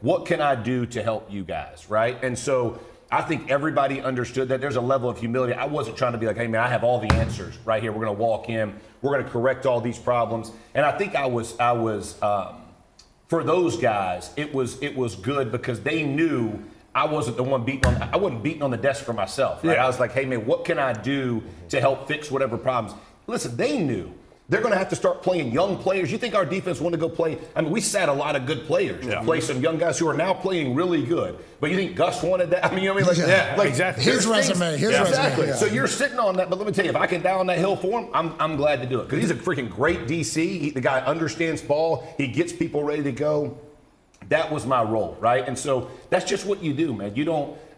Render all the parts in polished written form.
what can I do to help you guys, right? And so I think everybody understood that. There's a level of humility. I wasn't trying to be like, hey, man, I have all the answers right here. We're going to walk in. We're going to correct all these problems. And I think I was for those guys, it was good because they knew I wasn't the one I wasn't beating on the desk for myself, right? I was like, hey, man, what can I do to help fix whatever problems? Listen, they knew they're going to have to start playing young players. You think our defense wanted to go play? I mean, we sat a lot of good players to play some young guys who are now playing really good. But you think Gus wanted that? I mean, you know what I mean? Like, exactly. His resume. Exactly. Yeah. So you're sitting on that. But let me tell you, if I can die on that hill for him, I'm glad to do it. Because he's a freaking great DC. The guy understands ball. He gets people ready to go. That was my role, right? And so that's just what you do, man.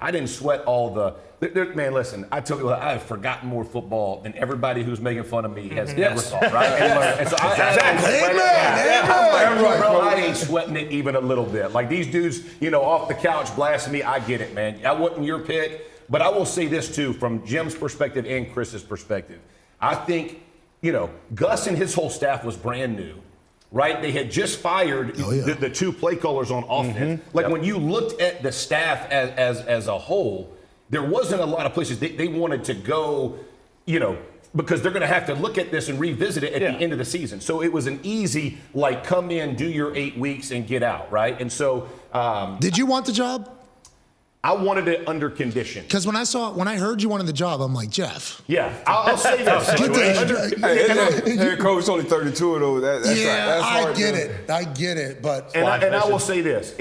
I didn't sweat all the man, listen, I tell you what, I have forgotten more football than everybody who's making fun of me has ever thought, right? And so I ain't sweating it even a little bit. Like these dudes, off the couch blasting me, I get it, man. I wasn't your pick, but I will say this too, from Jim's perspective and Chris's perspective. I think, Gus and his whole staff was brand new. Right? They had just fired the two play callers on offense. When you looked at the staff as a whole, there wasn't a lot of places they wanted to go, because they're going to have to look at this and revisit it at the end of the season. So it was an easy, come in, do your 8 weeks, and get out, right? And so... Did you want the job? I wanted it under condition. Because when I heard you wanted the job, I'm like, Jeff. Yeah, I'll say this. Head coach only 32 of those. That's hard. I get it. But I will say this: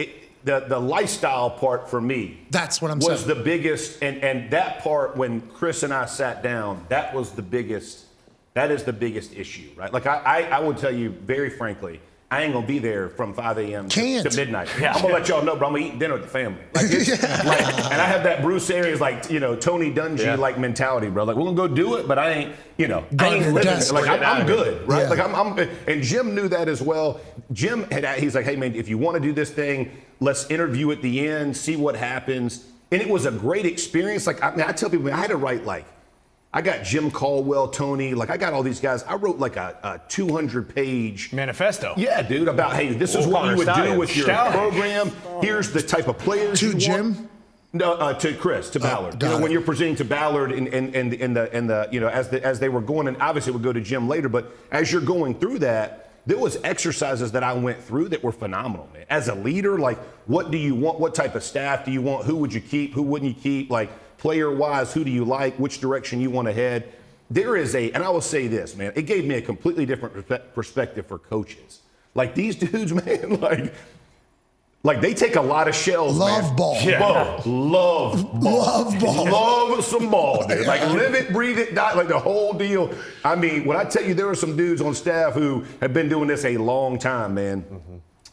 the lifestyle part for me. That's what I'm saying. Was the biggest, and that part when Chris and I sat down, that was the biggest. That is the biggest issue, right? I would tell you very frankly. I ain't gonna be there from 5 a.m. to midnight. I'm gonna let y'all know, but I'm gonna eat dinner with the family. And I have that Bruce Arians, Tony Dungy mentality, bro. We're gonna go do it, but I ain't living it. I'm good, right? Yeah. And Jim knew that as well. He's like, hey man, if you want to do this thing, let's interview at the end, see what happens. And it was a great experience. I tell people, I had to write I got Jim Caldwell, Tony, I got all these guys. I wrote a 200-page manifesto. Yeah, dude, about, hey, this is what you would do with your program. Here's the type of players you Jim? Want. No, to Chris, to Ballard. When you're presenting to Ballard and as they were going, and obviously it would go to Jim later, but as you're going through that, there was exercises that I went through that were phenomenal, man. As a leader, what do you want? What type of staff do you want? Who would you keep? Who wouldn't you keep? Player-wise, who do you like? Which direction you want to head? There is and I will say this, man, it gave me a completely different perspective for coaches. These dudes, man, they take a lot of shells, Love man. ball. Yeah. Love ball. Love ball. Love some ball, dude. Live it, breathe it, die, the whole deal. I mean, when I tell you there are some dudes on staff who have been doing this a long time, man.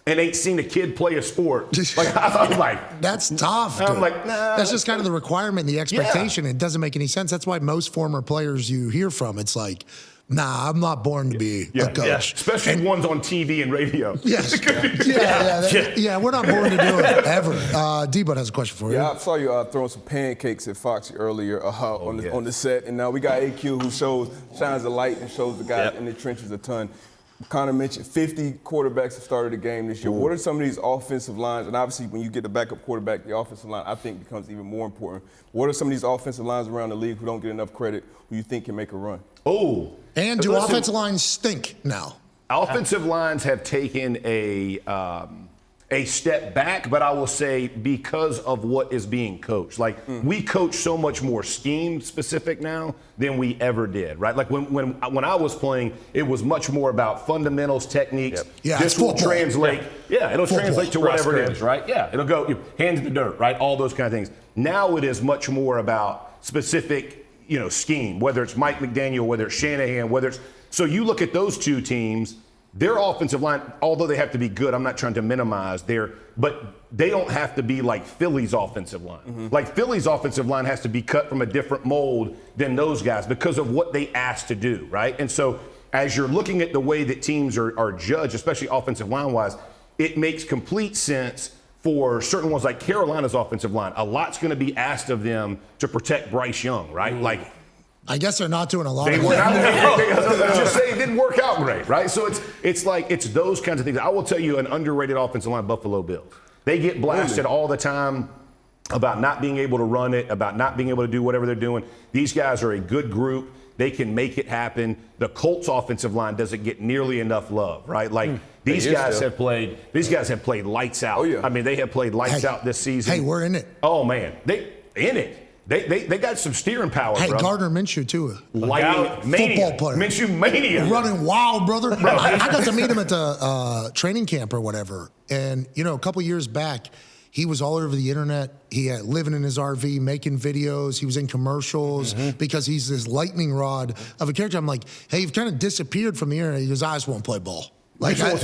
And ain't seen a kid play a sport. I'm like, that's tough. Dude. I'm like, nah. That's just kind of the requirement, the expectation. It doesn't make any sense. That's why most former players you hear from, it's like, nah, I'm not born to be a coach. Yeah. Especially ones on TV and radio. Yes. We're not born to do it ever. D-Bud has a question for you. Yeah, I saw you throwing some pancakes at Foxy earlier on the set, and now we got AQ who shines a light and shows the guys in the trenches a ton. Connor mentioned 50 quarterbacks have started the game this year. What are some of these offensive lines? And obviously, when you get the backup quarterback, the offensive line, I think, becomes even more important. What are some of these offensive lines around the league who don't get enough credit, who you think can make a run? And do offensive lines stink now? Offensive lines have taken a step back, but I will say because of what is being coached. We coach so much more scheme specific now than we ever did, right? When I was playing, it was much more about fundamentals, techniques. Yeah, this will translate. It'll translate to whatever it is, right? Yeah, it'll go hands in the dirt, right? All those kind of things. Now it is much more about specific, scheme, whether it's Mike McDaniel, whether it's Shanahan, so you look at those two teams. Their offensive line, although they have to be good, I'm not trying to minimize but they don't have to be like Philly's offensive line. Philly's offensive line has to be cut from a different mold than those guys because of what they asked to do, right? And so as you're looking at the way that teams are judged, especially offensive line-wise, it makes complete sense for certain ones like Carolina's offensive line. A lot's going to be asked of them to protect Bryce Young, right? I guess they're not doing a lot. They were not. Just say it didn't work out great, right? So it's those kinds of things. I will tell you an underrated offensive line, Buffalo Bills. They get blasted all the time about not being able to run it, about not being able to do whatever they're doing. These guys are a good group. They can make it happen. The Colts offensive line doesn't get nearly enough love, right? Like these guys have played lights out. Oh, yeah. I mean, they have played lights out this season. Hey, we're in it. Oh man, they in it. They got some steering power, Hey, bro. Gardner Minshew, too. Lightning mania. Football player. Minshew mania. Running wild, brother. I got to meet him at the training camp or whatever. And, you know, a couple years back, he was all over the internet. He had living in his RV, making videos. He was in commercials because he's this lightning rod of a character. I'm like, hey, you've kind of disappeared from the internet. He goes, I just won't play ball. Like I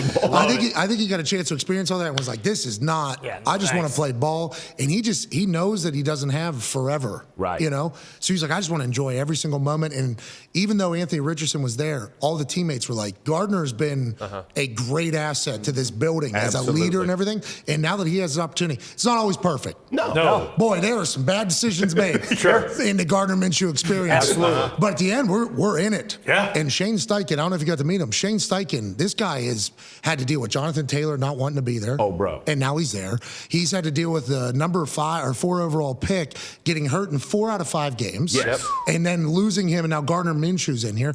think he got a chance to experience all that and was like, this is not, I just want to play ball. And he knows that he doesn't have forever. Right. You know? So he's like, I just want to enjoy every single moment. And even though Anthony Richardson was there, all the teammates were like, Gardner's been a great asset to this building as a leader and everything. And now that he has an opportunity, it's not always perfect. No. Boy, there are some bad decisions made in the Gardner Minshew experience. Absolutely. But at the end, we're in it. Yeah. And Shane Steichen, I don't know if you got to meet him. Shane Steichen, this guy has had to deal with Jonathan Taylor not wanting to be there. Oh, bro. And now he's there. He's had to deal with the number 4 overall pick getting hurt in 4 out of 5 games. Yes. And then losing him, and now Gardner Minshew's in here.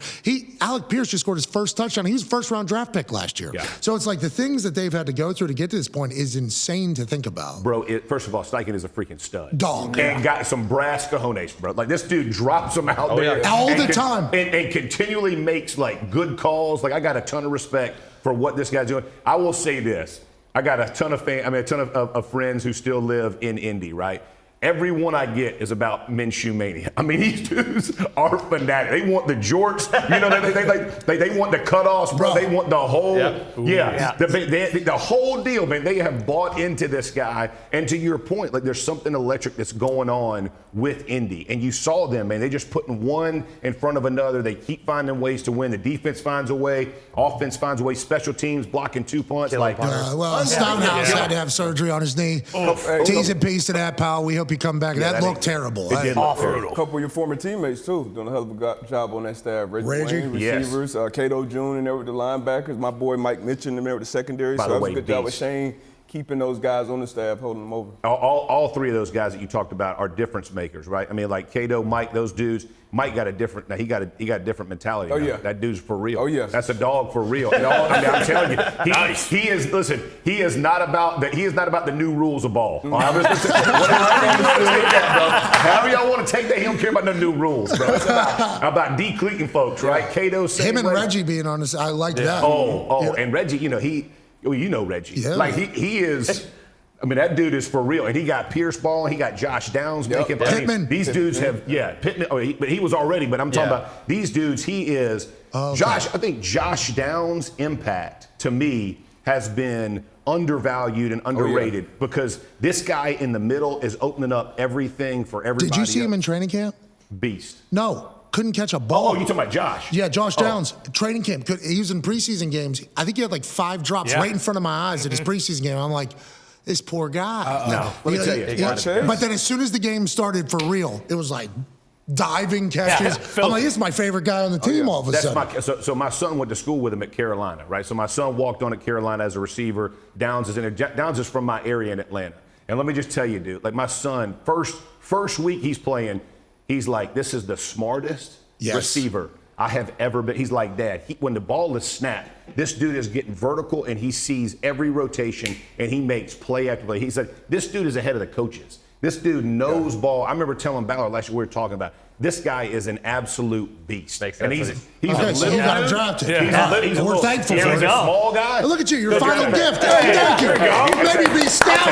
Alec Pierce just scored his first touchdown. He was a first-round draft pick last year. Yeah. So it's like the things that they've had to go through to get to this point is insane to think about. Bro, first of all, Steichen is a freaking stud. Dog. And got some brass cojones, bro. Like, this dude drops them out there. All the time. And continually makes, like, good calls. Like, I got a ton of respect for what this guy's doing. I will say this. I got a ton of friends who still live in Indy, right? Every one I get is about Minshew mania. I mean, these dudes are fanatic. They want the jorts. You know, they want the cutoffs, bro. They want the whole, the whole deal, man. They have bought into this guy. And to your point, like, there's something electric that's going on with Indy. And you saw them, man. They just putting one in front of another. They keep finding ways to win. The defense finds a way. Offense finds a way. Special teams blocking 2 punts. Stonehouse had to have surgery on his knee. T's and P's to that, pal. We hope you come back. That looked terrible. It did look A couple of your former teammates, too, doing a hell of a job on that staff. Reggie Wayne, receivers, Cato June, and there with the linebackers. My boy Mike Mitchell in there with the secondary. So that was a good job with Shane keeping those guys on the staff, holding them over. All 3 of those guys that you talked about are difference makers, right? I mean, like Cato, Mike, those dudes. Mike got a different. Now he got a different mentality. Oh, now. yeah. That dude's for real. Oh, yeah. That's a dog for real. I mean, I'm telling you, he is. Listen, he is not about the new rules of ball. However y'all want to take that, he don't care about no new rules, bro. It's about decleating folks, right? Cato, him and Reggie being on this, I like that. And Reggie, you know Reggie. Yeah. Like he is. I mean, that dude is for real. And he got Pierce balling. He got Josh Downs making plays. Pittman. These dudes have, Pittman. But he was already. But I'm talking about these dudes. He is. Josh. I think Josh Downs' impact to me has been undervalued and underrated because this guy in the middle is opening up everything for everybody. Did you see him in training camp? Beast. No. Couldn't catch a ball. Oh, you talking about Josh? Yeah, Josh Downs, training camp. He was in preseason games. I think he had like 5 drops right in front of my eyes at his preseason game. I'm like, this poor guy. No, let me tell you. But then as soon as the game started for real, it was like diving catches. I'm like, this is my favorite guy on the team all of a sudden. So my son went to school with him at Carolina, right? So my son walked on at Carolina as a receiver. Downs is from my area in Atlanta. And let me just tell you, dude, like my son, first week he's playing, he's like, this is the smartest receiver I have ever been. He's like, Dad, when the ball is snapped, this dude is getting vertical and he sees every rotation and he makes play after play. He said, this dude is ahead of the coaches. This dude knows ball. I remember telling Ballard last year we were talking about, this guy is an absolute beast. And he's okay, so he got him drafted. He's we're thankful for He's a small guy. Look at you, your final gift. Hey, thank you. Maybe be stout.